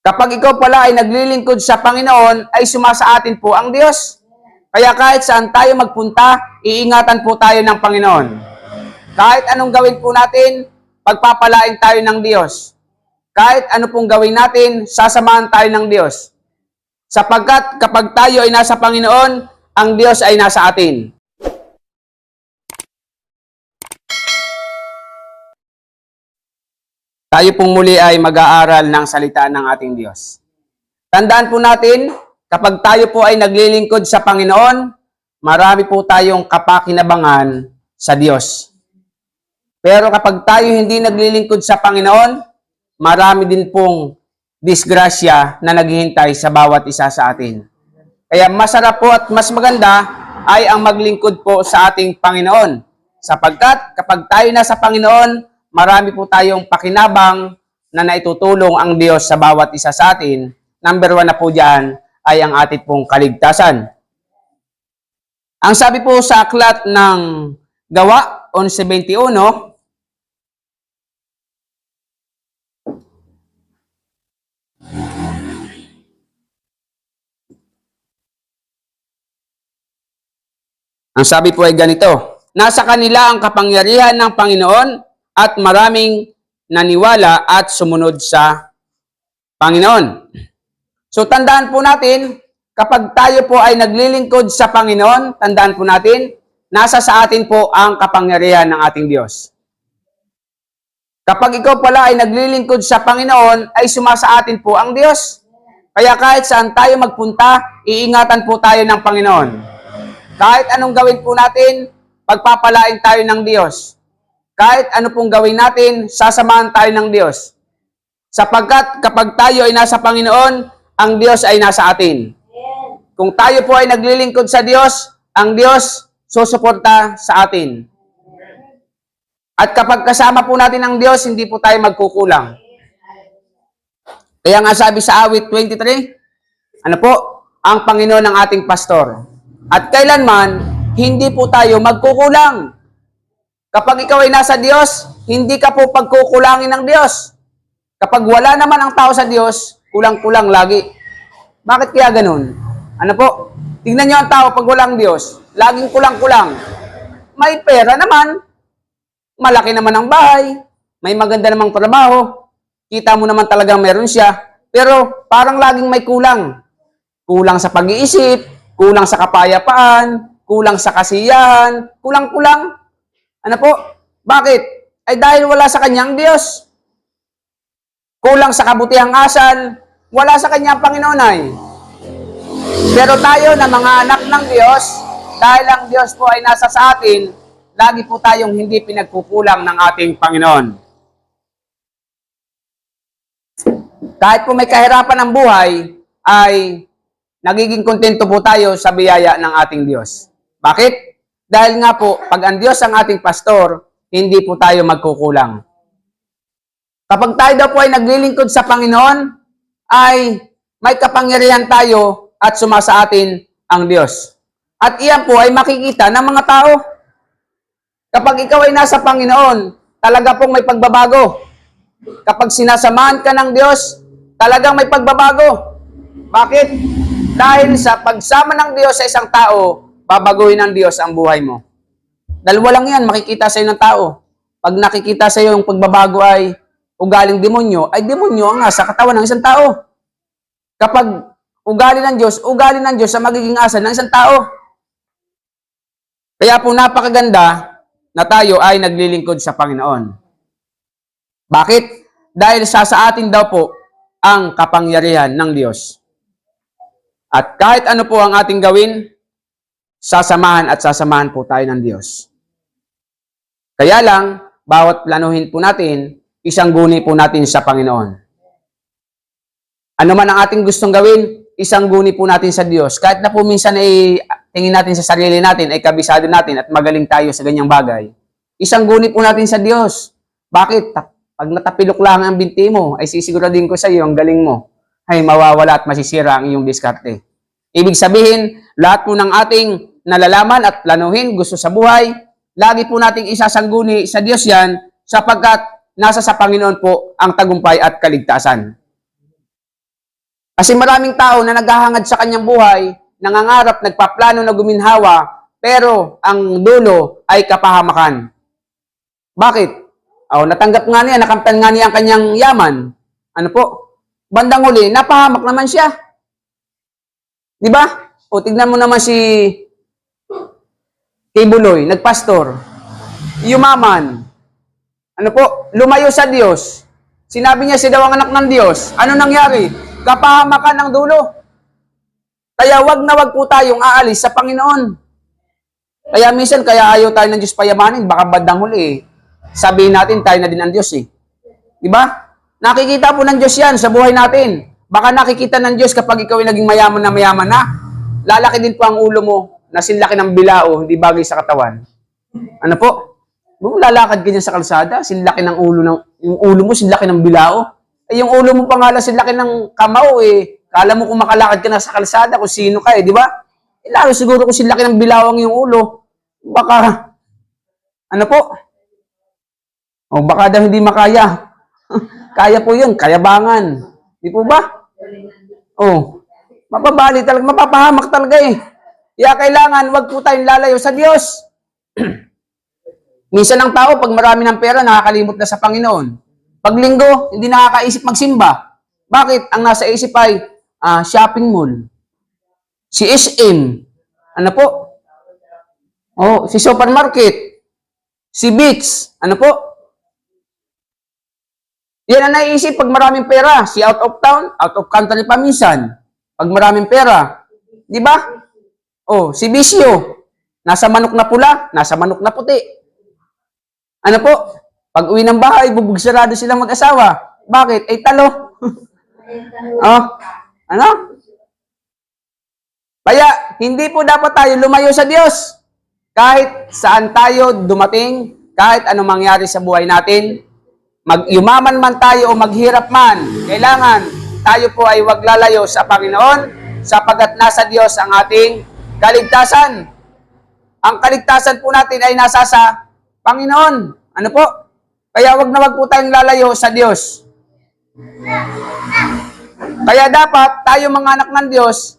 Kapag ikaw pala ay naglilingkod sa Panginoon, ay sumasa atin po ang Diyos. Kaya kahit saan tayo magpunta, iingatan po tayo ng Panginoon. Kahit anong gawin po natin, pagpapalain tayo ng Diyos. Kahit ano pong gawin natin, sasamahan tayo ng Diyos. Sapagkat kapag tayo ay nasa Panginoon, ang Diyos ay nasa atin. Tayo pong muli ay mag-aaral ng salita ng ating Diyos. Tandaan po natin, kapag tayo po ay naglilingkod sa Panginoon, marami po tayong kapakinabangan sa Diyos. Pero kapag tayo hindi naglilingkod sa Panginoon, marami din pong disgrasya na naghihintay sa bawat isa sa atin. Kaya masarap po at mas maganda ay ang maglingkod po sa ating Panginoon. Sapagkat kapag tayo nasa Panginoon, marami po tayong pakinabang na naitutulong ang Diyos sa bawat isa sa atin. Number 1 na po dyan ay ang ating pong kaligtasan. Ang sabi po sa aklat ng Gawa 11:21, ang sabi po ay ganito, nasa kanila ang kapangyarihan ng Panginoon at maraming naniwala at sumunod sa Panginoon. So tandaan po natin, kapag tayo po ay naglilingkod sa Panginoon, tandaan po natin, nasa sa atin po ang kapangyarihan ng ating Diyos. Kapag ikaw pala ay naglilingkod sa Panginoon, ay sumasa atin po ang Diyos. Kaya kahit saan tayo magpunta, iingatan po tayo ng Panginoon. Kahit anong gawin po natin, pagpapalain tayo ng Diyos. Kahit ano pong gawin natin, sasamahan tayo ng Diyos. Sapagkat kapag tayo ay nasa Panginoon, ang Diyos ay nasa atin. Kung tayo po ay naglilingkod sa Diyos, ang Diyos susuporta sa atin. At kapag kasama po natin ang Diyos, hindi po tayo magkukulang. Kaya nga sabi sa awit 23, ano po? Ang Panginoon ang ating pastor. At kailanman, hindi po tayo magkukulang. Kapag ikaw ay nasa Diyos, hindi ka po pagkukulangin ng Diyos. Kapag wala naman ang tao sa Diyos, kulang-kulang lagi. Bakit kaya ganun? Ano po? Tingnan nyo ang tao pag walang Diyos. Laging kulang-kulang. May pera naman. Malaki naman ang bahay. May maganda namang trabaho. Kita mo naman talagang meron siya. Pero parang laging may kulang. Kulang sa pag-iisip, kulang sa kapayapaan, kulang sa kasiyahan, kulang-kulang. Ano po? Bakit? Ay dahil wala sa kanyang Diyos. Kulang sa kabutihang asal, wala sa kanyang Panginoon ay. Pero tayo na mga anak ng Diyos, dahil ang Diyos po ay nasa sa atin, lagi po tayong hindi pinagkukulang ng ating Panginoon. Kahit po may kahirapan ng buhay, ay nagiging kontento po tayo sa biyaya ng ating Diyos. Bakit? Dahil nga po, pag ang Diyos ang ating pastor, hindi po tayo magkukulang. Kapag tayo daw po ay naglilingkod sa Panginoon, ay may kapangyarihan tayo at sumasa atin ang Diyos. At iyan po ay makikita ng mga tao. Kapag ikaw ay nasa Panginoon, talaga pong may pagbabago. Kapag sinasamahan ka ng Diyos, talagang may pagbabago. Bakit? Dahil sa pagsama ng Diyos sa isang tao, babaguhin ng Diyos ang buhay mo. Dalawa lang yan, makikita sa iyo ng tao. Pag nakikita sa iyo yung pagbabago ay ugaling demonyo, ay demonyo nga sa katawan ng isang tao. Kapag ugali ng Diyos ang magiging asa ng isang tao. Kaya po napakaganda na tayo ay naglilingkod sa Panginoon. Bakit? Dahil sa atin daw po ang kapangyarihan ng Diyos. At kahit ano po ang ating gawin, sasamahan po tayo ng Diyos. Kaya lang, bawat planuhin po natin, isang guni po natin sa Panginoon. Ano man ang ating gustong gawin, isang guni po natin sa Diyos. Kahit na po minsan ay tingin natin sa sarili natin, ay kabisado natin at magaling tayo sa ganyang bagay, isang guni po natin sa Diyos. Bakit? Pag natapilok lang ang binti mo, ay sisiguradin ko sa iyo ang galing mo, ay mawawala at masisira ang iyong diskarte. Ibig sabihin, lahat po ng ating nalalaman at planuhin, gusto sa buhay, lagi po nating isasangguni sa Diyos yan, sapagkat nasa sa Panginoon po ang tagumpay at kaligtasan. Kasi maraming tao na naghahangad sa kanyang buhay, nangangarap, nagpaplano na guminhawa, pero ang dulo ay kapahamakan. Bakit? Natanggap nga niya, nakamtan nga niya ang kanyang yaman. Ano po? Bandang huli, napahamak naman siya. Di ba? Tignan mo naman si Kibuloy, nagpastor. Yumaman. Ano po? Lumayo sa Diyos. Sinabi niya siya daw ang anak ng Diyos. Ano nangyari? Kapahamakan ng dulo. Kaya wag na wag po tayong aalis sa Panginoon. Kaya minsan, kaya ayaw tayo ng Diyos payamanin, baka bandang huli sabihin natin, tayo na din ang Diyos Di ba? Nakikita po ng Diyos yan sa buhay natin. Baka nakikita ng Diyos kapag ikaw ay naging mayaman na, lalaki din po ang ulo mo na sinlaki ng bilao, hindi bagay sa katawan. Ano po? Kung lalakad ganyan sa kalsada, sinlaki ng yung ulo mo, sinlaki ng bilao. Yung ulo mo pangalan, sinlaki ng kamao Kala mo kung makalakad ka na sa kalsada, kung sino ka di ba? Lalo siguro kung sinlaki ng bilao ang yung ulo, baka, ano po? Baka daw hindi makaya. Kaya po yun, kayabangan. Di po ba? Mapabali talaga, mapapahamak talaga Kaya kailangan, wag po tayong lalayo sa Diyos. Minsan ang tao, pag marami ng pera, nakakalimot na sa Panginoon. Pag linggo, hindi nakakaisip magsimba. Bakit? Ang nasa isip ay shopping mall. Si SM. Ano po? Si supermarket. Si beach. Ano po? Yan ang naiisip pag maraming pera. Si out of town, out of country pa minsan. Pag maraming pera. Di ba? Si bisyo. Nasa manok na pula, nasa manok na puti. Ano po? Pag uwi ng bahay, bubugsarado silang mag-asawa. Bakit? Talo. Ano? Kaya, hindi po dapat tayo lumayo sa Diyos. Kahit saan tayo dumating, kahit anong mangyari sa buhay natin, magyumaman man tayo o maghirap man, kailangan tayo po ay wag lalayo sa Panginoon sapagkat nasa Diyos ang ating kaligtasan. Ang kaligtasan po natin ay nasa sa Panginoon. Ano po? Kaya wag na wag po tayong lalayo sa Diyos. Kaya dapat tayo mga anak ng Diyos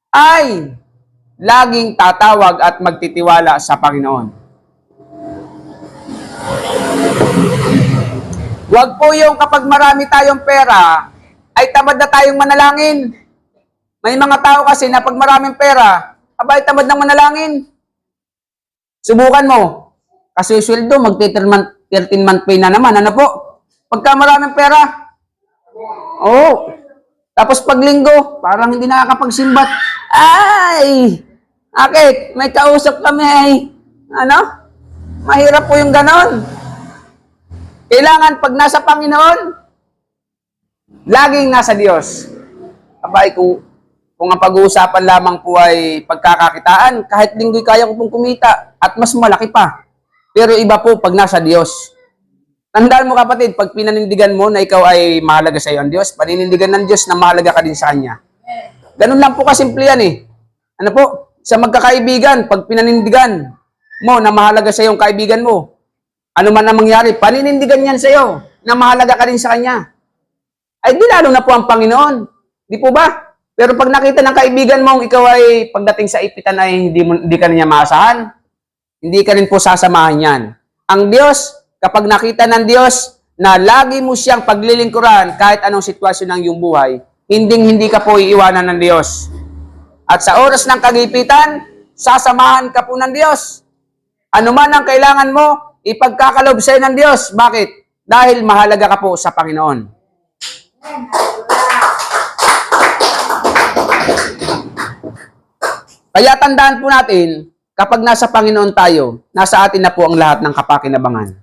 ay laging tatawag at magtitiwala sa Panginoon. Huwag po yung kapag marami tayong pera, ay tamad na tayong manalangin. May mga tao kasi na pag maraming pera, abay tamad ng manalangin. Subukan mo. Kasi sweldo, mag-13-month pay na naman. Ano po? Pagka maraming pera, tapos pag linggo, parang hindi nakakapagsimbat. Ay! Akit, may kausap kami mahirap po yung ganon. Kailangan pag nasa Panginoon, laging nasa Diyos. Abay, kung ang pag-uusapan lamang po ay pagkakakitaan, kahit linggo'y kaya ko pong kumita at mas malaki pa. Pero iba po pag nasa Diyos. Tandaan mo kapatid, pag pinanindigan mo na ikaw ay mahalaga sa iyo ang Diyos, paninindigan ng Diyos na mahalaga ka din sa Kanya. Ganun lang po kasimple yan Ano po? Sa magkakaibigan, pag pinanindigan mo na mahalaga sa iyo ang kaibigan mo, ano man ang mangyari, paninindigan yan sa iyo na mahalaga ka din sa Kanya. Ay di lalo na po ang Panginoon. Di po ba? Pero pag nakita ng kaibigan mo, ikaw ay pagdating sa ipitan ay hindi ka niya maasahan, hindi ka rin po sasamahan yan. Ang Diyos, kapag nakita ng Diyos na lagi mo siyang paglilingkuran kahit anong sitwasyon ng iyong buhay, hindi ka po iiwanan ng Diyos. At sa oras ng kagipitan, sasamahan ka po ng Diyos. Ano man ang kailangan mo, ipagkakalob sa'yo ng Diyos. Bakit? Dahil mahalaga ka po sa Panginoon. Kaya tandaan po natin, kapag nasa Panginoon tayo, nasa atin na po ang lahat ng kapakinabangan.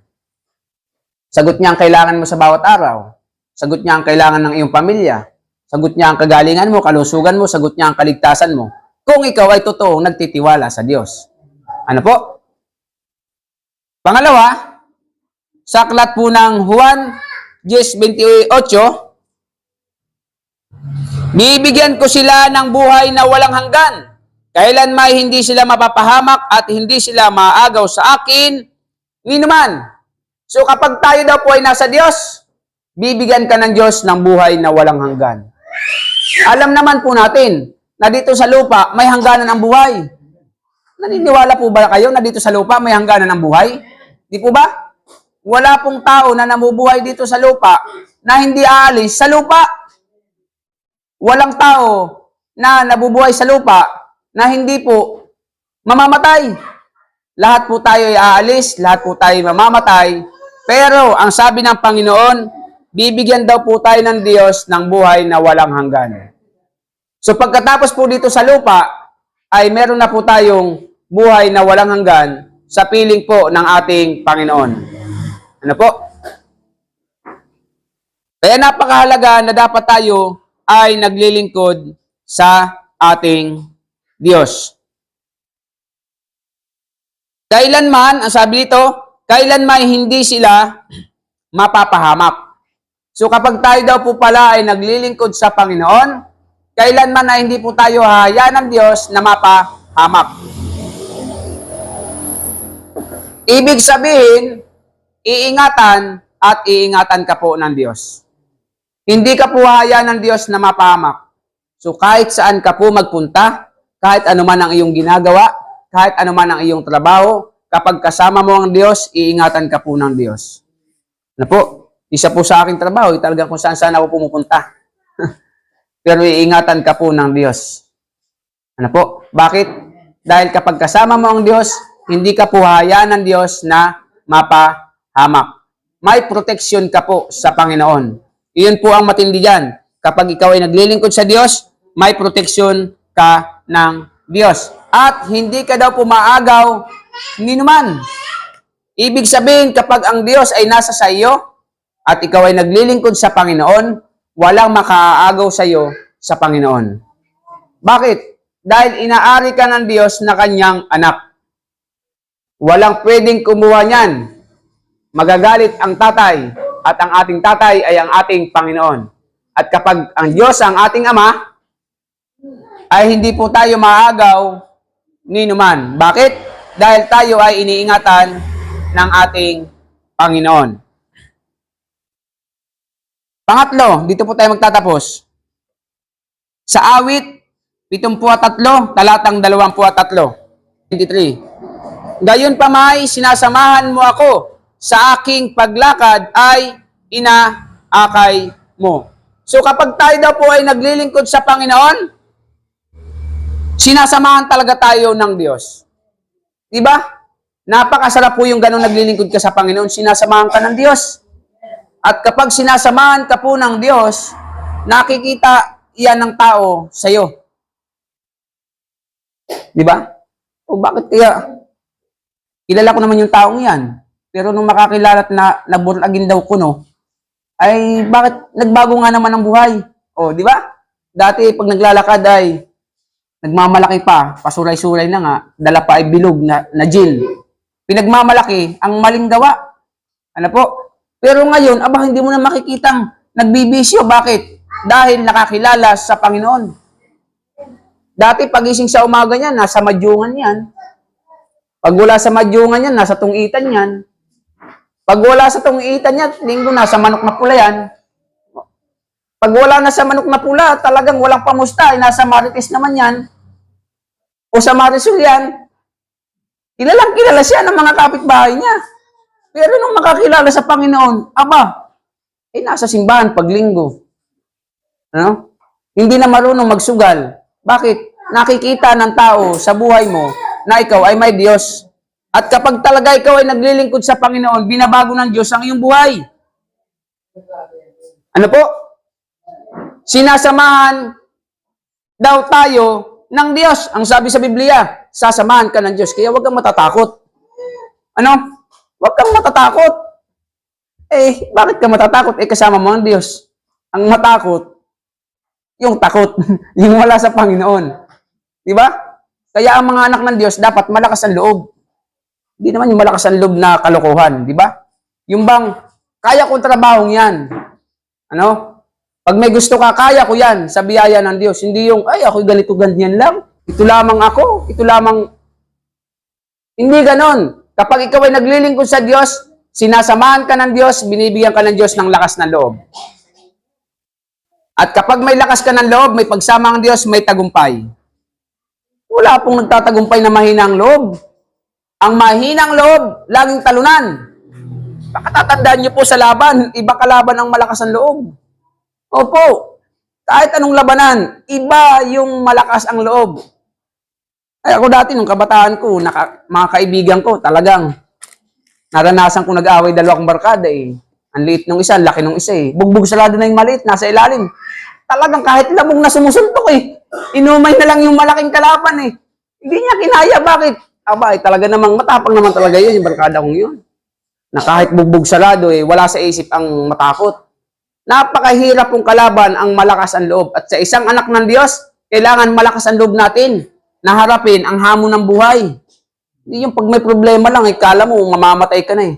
Sagot niya ang kailangan mo sa bawat araw. Sagot niya ang kailangan ng iyong pamilya. Sagot niya ang kagalingan mo, kalusugan mo, sagot niya ang kaligtasan mo. Kung ikaw ay totoong nagtitiwala sa Diyos. Ano po? Pangalawa, sa aklat po ng Juan 10:28, bibigyan ko sila ng buhay na walang hanggan. Kailan may hindi sila mapapahamak at hindi sila maagaw sa akin, ni naman. So kapag tayo daw po ay nasa Diyos, bibigyan ka ng Diyos ng buhay na walang hanggan. Alam naman po natin na dito sa lupa may hangganan ang buhay. Naniniwala po ba kayo na dito sa lupa may hangganan ang buhay? Di po ba? Wala pong tao na namubuhay dito sa lupa na hindi aalis sa lupa. Walang tao na nabubuhay sa lupa na hindi po mamamatay. Lahat po tayo ay aalis, lahat po tayo mamamatay. Pero ang sabi ng Panginoon, bibigyan daw po tayo ng Diyos ng buhay na walang hanggan. So pagkatapos po dito sa lupa, ay meron na po tayong buhay na walang hanggan sa piling po ng ating Panginoon. Ano po? Kaya napakahalaga na dapat tayo ay naglilingkod sa ating Diyos. Kailanman, ang sabi dito, kailanman hindi sila mapapahamak. So kapag tayo daw po pala ay naglilingkod sa Panginoon, kailanman na hindi po tayo hahayaan ng Diyos na mapahamak. Ibig sabihin, iingatan at iingatan ka po ng Diyos. Hindi ka po hahayaan ng Diyos na mapahamak. So kahit saan ka po magpunta, kahit ano man ang iyong ginagawa, kahit ano man ang iyong trabaho, kapag kasama mo ang Diyos, iingatan ka po ng Diyos. Ano po? Isa po sa aking trabaho, talaga kung saan ako pumupunta. Pero iingatan ka po ng Diyos. Ano po? Bakit? Dahil kapag kasama mo ang Diyos, hindi ka po hahayaan ng Diyos na mapahamak. May proteksyon ka po sa Panginoon. Iyon po ang matindi dyan. Kapag ikaw ay naglilingkod sa Diyos, may proteksyon ka ng Diyos. At hindi ka daw pumaagaw ni naman. Ibig sabihin, kapag ang Diyos ay nasa sa iyo at ikaw ay naglilingkod sa Panginoon, walang makaaagaw sa iyo sa Panginoon. Bakit? Dahil inaari ka ng Diyos na kanyang anak. Walang pwedeng kumuha niyan. Magagalit ang tatay at ang ating tatay ay ang ating Panginoon. At kapag ang Diyos ang ating Ama, ay hindi po tayo maagaw ni numan. Bakit? Dahil tayo ay iniingatan ng ating Panginoon. Pangatlo, dito po tayo magtatapos. Sa awit, 73, talatang 23. 23. Gayon pa may sinasamahan mo ako sa aking paglakad ay inaakay mo. So kapag tayo daw po ay naglilingkod sa Panginoon, sinasamahan talaga tayo ng Diyos. Diba? Napakasarap po yung ganun naglilingkod ka sa Panginoon, sinasamahan ka ng Diyos. At kapag sinasamahan ka po ng Diyos, nakikita iyan ng tao sa iyo. Diba? O bakit kaya? Kilala ko naman yung taong yan. Pero nung makakilala at naburagin daw ko, no, ay bakit nagbago nga naman ang buhay? O, di ba? Dati pag naglalakad ay nagmamalaki pa, pasuray-suray na nga, dala pa ay bilog na gin. Pinagmamalaki ang maling gawa. Ano po? Pero ngayon, hindi mo na makikitang nagbibisyo. Bakit? Dahil nakakilala sa Panginoon. Dati pagising sa umaga niyan, nasa madyungan yan. Pag wala sa madyungan yan, nasa tungitan yan. Pag wala sa tungitan yan, linggo nasa manok na pula yan. Pag wala na sa manok na pula, talagang walang pamusta, ay nasa Marites naman yan. O sa Marisol yan. Kilalang kilala siya ng mga kapitbahay niya. Pero nung makakilala sa Panginoon, nasa simbahan pag linggo. Ano? Hindi na marunong magsugal. Bakit? Nakikita ng tao sa buhay mo na ikaw ay may Diyos. At kapag talaga ikaw ay naglilingkod sa Panginoon, binabago ng Diyos ang iyong buhay. Ano po? Sinasamahan daw tayo ng Diyos. Ang sabi sa Biblia, sasamahan ka ng Diyos. Kaya huwag kang matatakot. Ano? Huwag kang matatakot. Bakit ka matatakot? Kasama mo ang Diyos. Ang matakot, yung takot, yung wala sa Panginoon. Diba? Kaya ang mga anak ng Diyos, dapat malakas ang loob. Hindi naman yung malakas ang loob na kalokohan. Diba? Yung bang, kaya kong trabahong yan. Ano? Pag may gusto ka, kaya ko yan sa biyaya ng Diyos. Hindi yung, ako'y ganito, ganyan lang. Ito lamang ako. Ito lamang. Hindi ganon. Kapag ikaw ay naglilingkod sa Diyos, sinasamahan ka ng Diyos, binibigyan ka ng Diyos ng lakas ng loob. At kapag may lakas ka ng loob, may pagsama ang Diyos, may tagumpay. Wala pong nagtatagumpay na mahinang loob. Ang mahinang loob, laging talunan. Baka tatandaan niyo po sa laban, iba kalaban ang malakas ang loob. Opo, kahit anong labanan, iba yung malakas ang loob. Ay ako dati, nung kabataan ko, mga kaibigan ko, talagang naranasan ko nag-away dalawang barkada eh. Ang liit nung isa, ang laki nung isa eh. Bugbog salado na yung maliit, nasa ilalim. Talagang kahit lamong na sumusuntok eh. Inumay na lang yung malaking kalaban eh. Hindi niya kinaya, bakit? Aba, eh, talaga namang matapang naman talaga yun, yung barkada kong yun. Na kahit bugbog salado eh, wala sa isip ang matakot. Napakahirap pong kalaban ang malakas ang loob. At sa isang anak ng Diyos, kailangan malakas ang loob natin na harapin ang hamon ng buhay. Hindi yung pag may problema lang, kala mo, mamamatay ka na eh.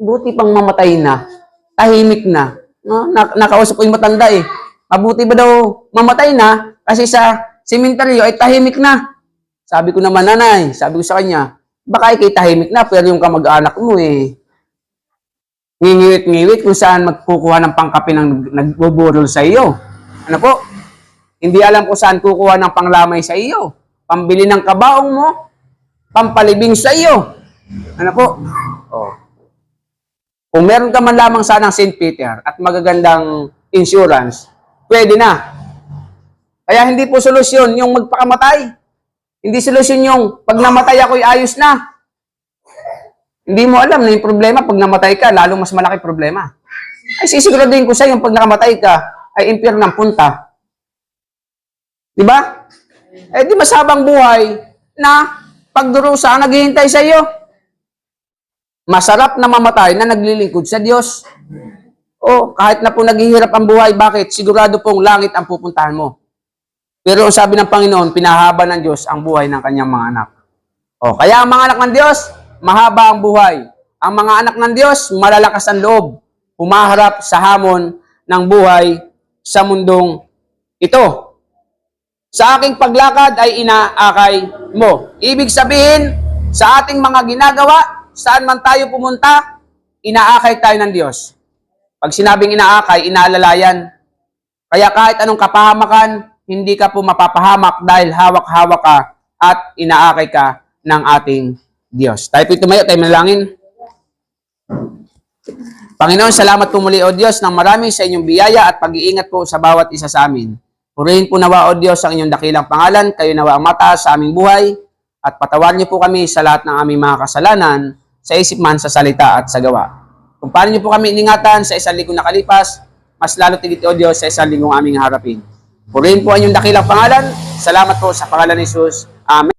Buti pang mamatay na, tahimik na. No? Nakausap ko yung matanda eh. Mabuti ba daw mamatay na kasi sa sementeryo ay tahimik na. Sabi ko naman, nanay, sabi ko sa kanya, baka ikay tahimik na, pero yung kamag-anak mo eh, ngingiwit-ngiwit kung saan magkukuha ng pangkape ng nagbuburol sa iyo. Ano po? Hindi alam kung saan kukuha ng panglamay sa iyo. Pambili ng kabaong mo, pampalibing sa iyo. Ano po? Oh. Kung meron ka man lamang sanang St. Peter at magagandang insurance, pwede na. Kaya hindi po solusyon yung magpakamatay. Hindi solusyon yung pag namatay ako'y ayos na. Hindi mo alam na yung problema, pag namatay ka, lalo mas malaki problema. Ay sisiguraduhin ko sa yung pag nakamatay ka, ay impyerno ng punta. Di ba? Eh di masabang buhay na pagdurusa ang naghihintay sa iyo. Masarap na mamatay na naglilingkod sa Diyos. O kahit na po naghihirap ang buhay, bakit? Sigurado pong langit ang pupuntahan mo. Pero ang sabi ng Panginoon, pinahaba ng Diyos ang buhay ng kanyang mga anak. O, kaya ang mga anak ng Diyos, mahaba ang buhay. Ang mga anak ng Diyos, malalakas ang loob. Humaharap sa hamon ng buhay sa mundong ito. Sa aking paglakad ay inaakay mo. Ibig sabihin, sa ating mga ginagawa, saan man tayo pumunta, inaakay tayo ng Diyos. Pag sinabing inaakay, inaalalayan. Kaya kahit anong kapahamakan, hindi ka po mapapahamak dahil hawak-hawak ka at inaakay ka ng ating Diyos. Tayo po tumayo, tayo manalangin. Panginoon, salamat po muli, O Diyos, ng marami sa inyong biyaya at pag-iingat po sa bawat isa sa amin. Purihin po nawa, O Diyos, ang inyong dakilang pangalan. Kayo nawa ang mataas sa aming buhay at patawarin niyo po kami sa lahat ng aming mga kasalanan sa isip man, sa salita at sa gawa. Kung paano niyo po kami iningatan sa isang linggong nakalipas, mas lalo tigit, O Diyos, sa isang linggong aming harapin. Purihin po ang inyong dakilang pangalan. Salamat po sa pangalan ni Jesus. Amen.